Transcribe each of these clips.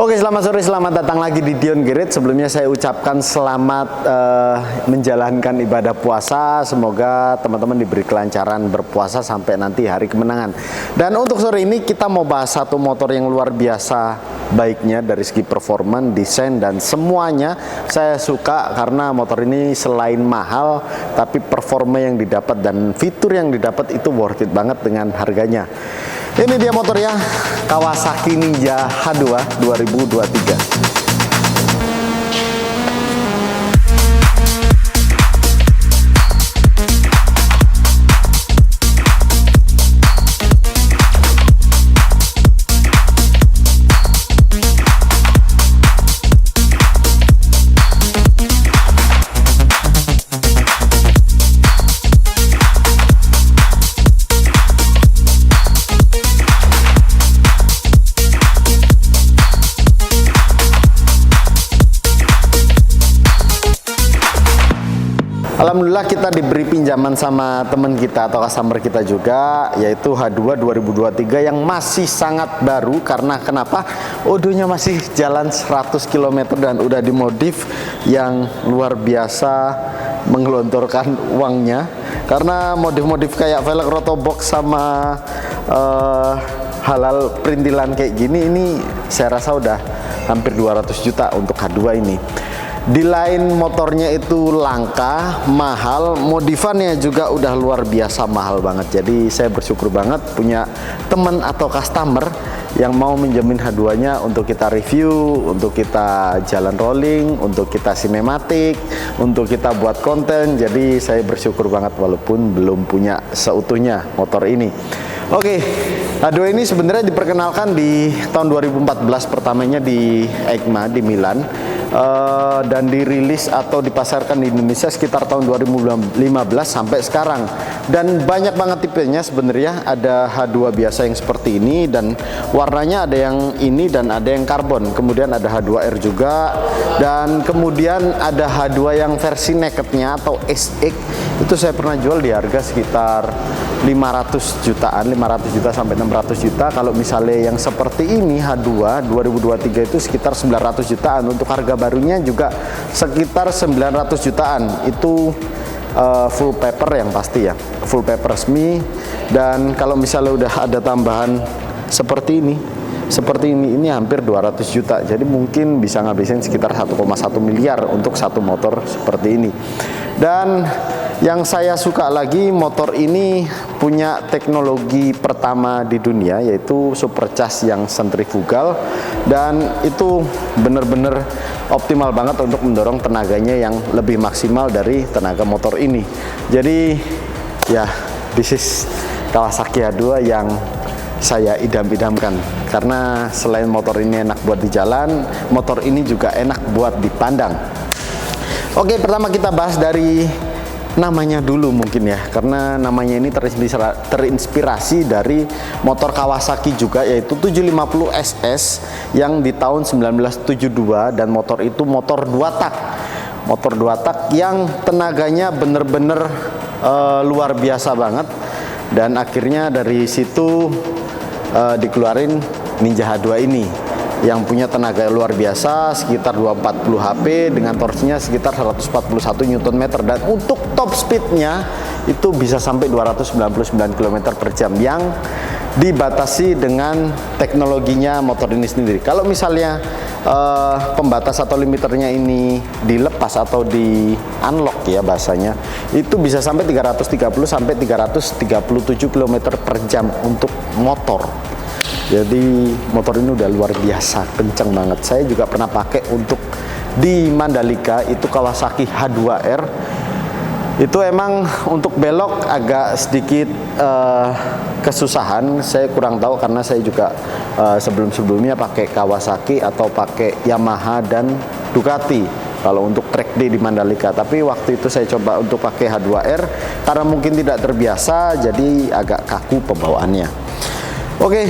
Oke, selamat sore, selamat datang lagi di Dion Gerit. Sebelumnya saya ucapkan selamat menjalankan ibadah puasa. Semoga teman-teman diberi kelancaran berpuasa sampai nanti hari kemenangan. Dan untuk sore ini kita mau bahas satu motor yang luar biasa baiknya dari segi performa, desain, dan semuanya saya suka karena motor ini selain mahal, tapi performa yang didapat dan fitur yang didapat itu worth it banget dengan harganya. Ini dia motornya, Kawasaki Ninja H2 2023. Alhamdulillah kita diberi pinjaman sama teman kita atau customer kita juga, yaitu H2 2023 yang masih sangat baru. Karena kenapa? Odonya masih jalan 100 km dan udah dimodif yang luar biasa menggelontorkan uangnya. Karena modif-modif kayak velg rotobox sama halal perintilan kayak gini, ini saya rasa udah hampir 200 juta untuk H2 ini. Di lain motornya itu langka, mahal, modifannya juga udah luar biasa mahal banget. Jadi saya bersyukur banget punya teman atau customer yang mau menjamin H2-nya untuk kita review, untuk kita jalan rolling, untuk kita sinematik, untuk kita buat konten. Jadi saya bersyukur banget walaupun belum punya seutuhnya motor ini. Oke, H2 ini sebenarnya diperkenalkan di tahun 2014, pertamanya di EICMA di Milan. Dan dirilis atau dipasarkan di Indonesia sekitar tahun 2015 sampai sekarang. Dan banyak banget tipenya sebenarnya. Ada H2 biasa yang seperti ini dan warnanya ada yang ini dan ada yang karbon. Kemudian ada H2R juga, dan kemudian ada H2 yang versi nakednya atau SX. Itu saya pernah jual di harga sekitar 500 jutaan, 500 juta sampai 600 juta. Kalau misalnya yang seperti ini H2 2023 itu sekitar 900 jutaan. Untuk harga barunya juga sekitar 900 jutaan. Itu full paper yang pasti ya, full paper resmi. Dan kalau misalnya udah ada tambahan seperti ini hampir 200 juta. Jadi mungkin bisa ngabisin sekitar 1,1 miliar untuk satu motor seperti ini. Dan yang saya suka lagi, motor ini punya teknologi pertama di dunia, yaitu supercharge yang sentrifugal, dan itu bener-bener optimal banget untuk mendorong tenaganya yang lebih maksimal dari tenaga motor ini. Jadi ya, this is Kawasaki H2 yang saya idam-idamkan, karena selain motor ini enak buat di jalan, motor ini juga enak buat dipandang. Oke, pertama kita bahas dari namanya dulu mungkin ya, karena namanya ini terinspirasi dari motor Kawasaki juga, yaitu 750 SS yang di tahun 1972, dan motor itu motor 2 tak. Motor 2 tak yang tenaganya bener-bener luar biasa banget, dan akhirnya dari situ dikeluarin Ninja H2 ini yang punya tenaga luar biasa sekitar 240 HP dengan torsinya sekitar 141 Nm, dan untuk top speednya itu bisa sampai 299 km per jam yang dibatasi dengan teknologinya motor ini sendiri. Kalau misalnya pembatas atau limiternya ini dilepas atau di unlock ya bahasanya, itu bisa sampai 330 sampai 337 km per jam untuk motor. Jadi motor ini udah luar biasa kenceng banget. Saya juga pernah pakai untuk di Mandalika, itu Kawasaki H2R. Itu emang untuk belok agak sedikit kesusahan. Saya kurang tahu karena saya juga sebelum-sebelumnya pakai Kawasaki atau pakai Yamaha dan Ducati kalau untuk track day di Mandalika. Tapi waktu itu saya coba untuk pakai H2R karena mungkin tidak terbiasa, jadi agak kaku pembawaannya. Oke,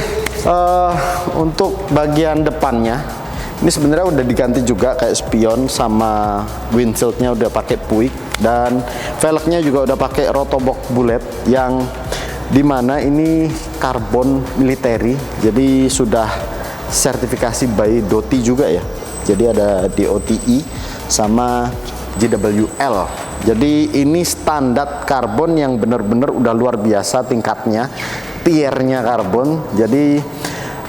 untuk bagian depannya ini sebenarnya udah diganti juga kayak spion, sama windshieldnya udah pakai Puig, dan velgnya juga udah pakai rotobox bullet yang dimana ini karbon militeri, jadi sudah sertifikasi by DOTI juga ya. Jadi ada DOTI sama JWL. Jadi ini standar karbon yang benar-benar udah luar biasa tingkatnya, tiernya karbon. Jadi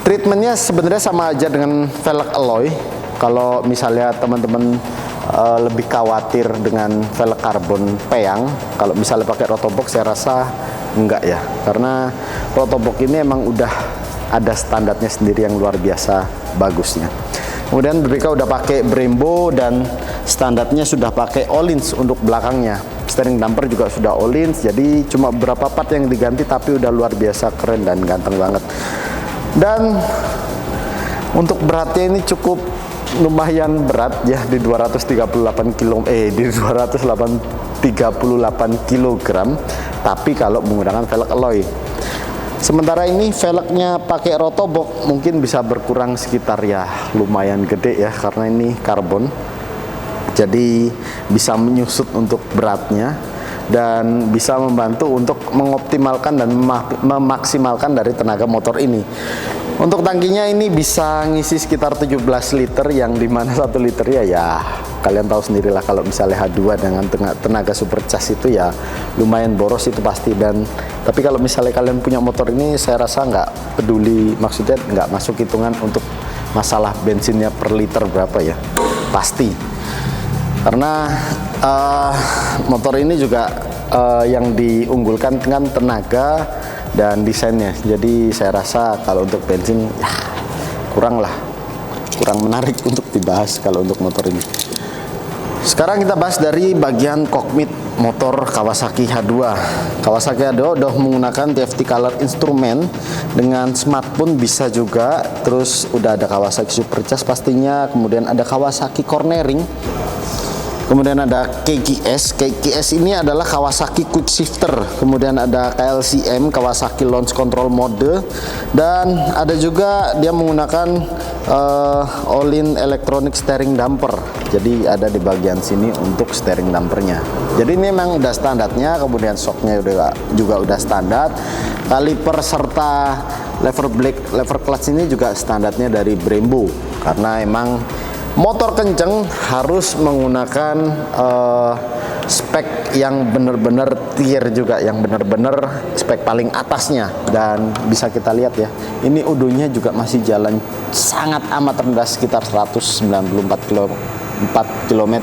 treatmentnya sebenarnya sama aja dengan velg alloy. Kalau misalnya teman-teman lebih khawatir dengan velg karbon peyang, kalau misalnya pakai rotobox saya rasa enggak ya, karena rotobox ini emang udah ada standarnya sendiri yang luar biasa bagusnya. Kemudian BBK udah pakai Brembo dan standarnya sudah pakai Öhlins untuk belakangnya. Steering damper juga sudah Öhlins, jadi cuma beberapa part yang diganti tapi udah luar biasa keren dan ganteng banget. Dan untuk beratnya ini cukup lumayan berat ya, di 238 kg, tapi kalau menggunakan velg alloy. Sementara ini velgnya pakai rotobox mungkin bisa berkurang sekitar ya lumayan gede ya, karena ini karbon. Jadi bisa menyusut untuk beratnya dan bisa membantu untuk mengoptimalkan dan memaksimalkan dari tenaga motor ini. Untuk tangkinya ini bisa ngisi sekitar 17 liter, yang dimana 1 liter ya kalian tahu sendirilah, kalau misalnya H2 dengan tenaga supercharge itu ya lumayan boros itu pasti. Dan tapi kalau misalnya kalian punya motor ini, saya rasa nggak peduli, maksudnya nggak masuk hitungan untuk masalah bensinnya per liter berapa ya, pasti. Karena motor ini juga yang diunggulkan dengan tenaga dan desainnya. Jadi saya rasa kalau untuk bensin ya kurang menarik untuk dibahas kalau untuk motor ini. Sekarang kita bahas dari bagian kokpit motor Kawasaki H2. Kawasaki H2 udah menggunakan TFT color instrument, dengan smartphone bisa juga. Terus udah ada Kawasaki Supercharge pastinya, kemudian ada Kawasaki cornering. Kemudian ada KKS. KKS ini adalah Kawasaki Quick Shifter. Kemudian ada KLCM, Kawasaki Launch Control Mode. Dan ada juga dia menggunakan Öhlins Electronic Steering Damper. Jadi ada di bagian sini untuk steering dampernya. Jadi ini memang udah standarnya. Kemudian shocknya juga udah standar. Kaliper serta lever clutch ini juga standarnya dari Brembo. Karena emang motor kenceng harus menggunakan spek yang benar-benar tier juga, yang benar-benar spek paling atasnya. Dan bisa kita lihat ya, ini udunya juga masih jalan sangat amat rendah, sekitar 194 km.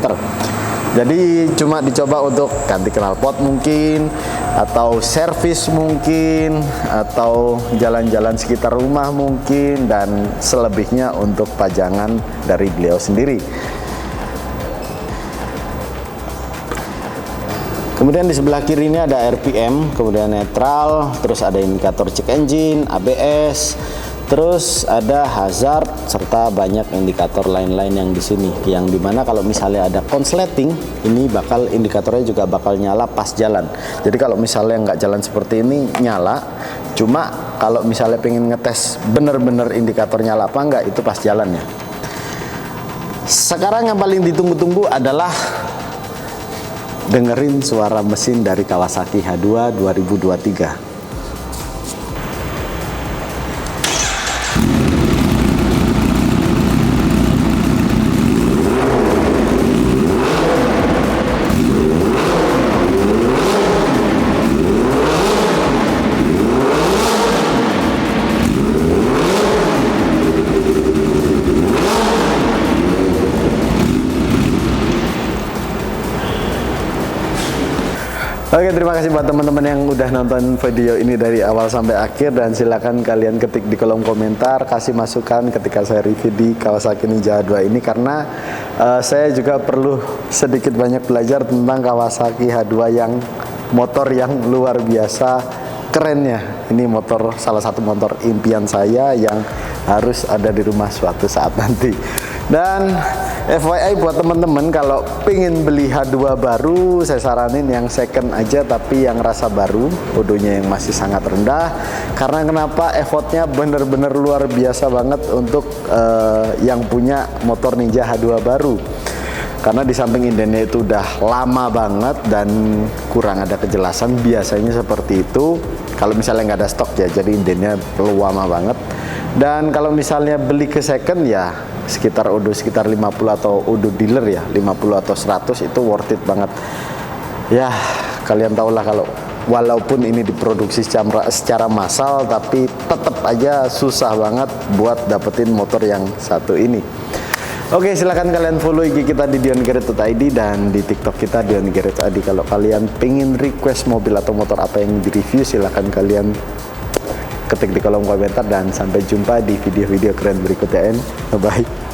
Jadi cuma dicoba untuk ganti knalpot mungkin, atau servis mungkin, atau jalan-jalan sekitar rumah mungkin, dan selebihnya untuk pajangan dari beliau sendiri. Kemudian di sebelah kiri ini ada RPM, kemudian netral, terus ada indikator check engine, ABS, terus ada hazard, serta banyak indikator lain-lain yang di sini. Yang dimana kalau misalnya ada konsleting, ini indikatornya juga bakal nyala pas jalan. Jadi kalau misalnya nggak jalan seperti ini nyala, cuma kalau misalnya pengen ngetes bener-bener indikator nyala apa enggak, itu pas jalannya. Sekarang yang paling ditunggu-tunggu adalah dengerin suara mesin dari Kawasaki H2 2023. Oke, terima kasih buat teman-teman yang udah nonton video ini dari awal sampai akhir, dan silakan kalian ketik di kolom komentar, kasih masukan ketika saya review di Kawasaki Ninja H2 ini, karena saya juga perlu sedikit banyak belajar tentang Kawasaki H2 yang motor yang luar biasa kerennya. Ini motor, salah satu motor impian saya yang harus ada di rumah suatu saat nanti. Dan FYI buat teman-teman, kalau pengen beli H2 baru, saya saranin yang second aja, tapi yang rasa baru, odonya yang masih sangat rendah. Karena kenapa? Effortnya bener-bener luar biasa banget untuk yang punya motor Ninja H2 baru. Karena di samping indennya itu udah lama banget dan kurang ada kejelasan, biasanya seperti itu. Kalau misalnya nggak ada stok ya, jadi indennya lama banget. Dan kalau misalnya beli ke second ya sekitar 50 atau dealer ya 50 atau 100 itu worth it banget. Ya kalian tahulah kalau walaupun ini diproduksi secara massal tapi tetap aja susah banget buat dapetin motor yang satu ini. Oke, silahkan kalian follow IG kita di diongarage.id dan di TikTok kita diongarage.id. Kalau kalian pengen request mobil atau motor apa yang direview, silahkan kalian ketik di kolom komentar, dan sampai jumpa di video-video keren berikutnya. Bye bye.